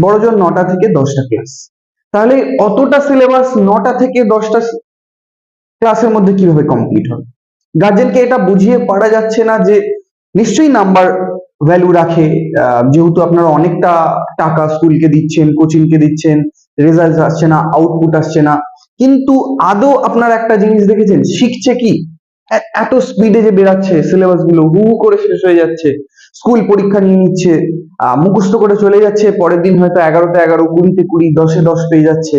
বড়জোর 9টা থেকে 10টা ক্লাস। তাহলে অতটা সিলেবাস 9টা থেকে 10টা ক্লাসের মধ্যে কিভাবে কমপ্লিট হবে? গার্জেনকে এটা বুঝিয়ে পারা যাচ্ছে না যে নিশ্চয়ই নাম্বার ভ্যালু রাখে, যেহেতু আপনারা অনেকটা টাকা স্কুলকে দিচ্ছেন, কোচিংকে দিচ্ছেন, রেজাল্ট আসছে না, আউটপুট আসছে না, কিন্তু আদৌ আপনারা একটা জিনিস দেখেছেন শিখছে কি? এত স্পিডে যে বেরাচ্ছে সিলেবাস গুলো, হু হু করে শেষ হয়ে যাচ্ছে, স্কুল পরীক্ষা নিয়ে নিচ্ছে, মুখস্থ করে চলে যাচ্ছে, পরের দিন হয়তো 11তে 11, 20তে 20, 10এ 10 পেয়ে যাচ্ছে।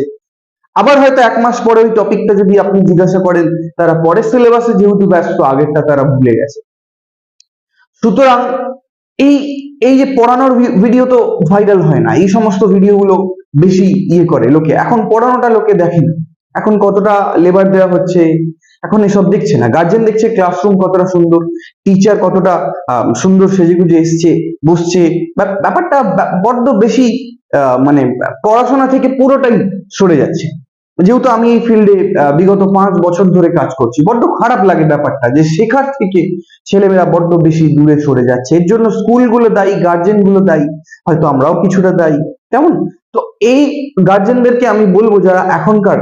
আবার হয়তো 1 মাস পরে ওই টপিকটা যদি আপনি জিজ্ঞাসা করেন, তারা পরের সিলেবাসে যেহেতু ব্যস্ত, আগেরটা তারা ভুলে গেছে। সুতরাং এই এই যে পড়ানোর ভিডিও তো ভাইরাল হয় না, এই সমস্ত ভিডিওগুলো বেশি করে লোকে। এখন পড়ানোটা লোকে দেখে না, এখন কতটা লেবার দেওয়া হচ্ছে, এখন এসব দেখছে না। গার্জেন দেখছে ক্লাসরুম কতটা সুন্দর, টিচার কতটা সুন্দর সেজেগুজে এসছে, বসছে। ব্যাপারটা বড্ড বেশি মানে পড়াশোনা থেকে পুরোটাই সরে যাচ্ছে। যেহেতু আমি এই ফিল্ডে বিগত 5 বছর ধরে কাজ করছি, বড্ড খারাপ লাগে ব্যাপারটা যে শেখার থেকে ছেলেমেয়েরা বড্ড বেশি দূরে সরে যাচ্ছে। এর জন্য স্কুলগুলো দায়ী, গার্জেন গুলো দায়ী, হয়তো আমরাও কিছুটা দায়ী। কেমন? তো এই গার্জেনদেরকে আমি বলবো, যারা এখনকার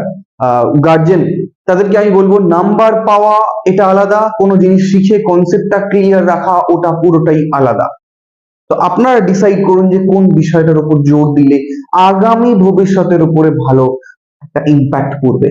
গার্জেন, তাদেরকে আমি বলবো নাম্বার পাওয়া এটা আলাদা, কোনো জিনিস শিখে কনসেপ্টটা ক্লিয়ার রাখা ওটা পুরোটাই আলাদা। তো আপনারা ডিসাইড করুন যে কোন বিষয়টার উপর জোর দিলে আগামী ভবিষ্যতের উপরে ভালো একটা ইম্প্যাক্ট পড়বে।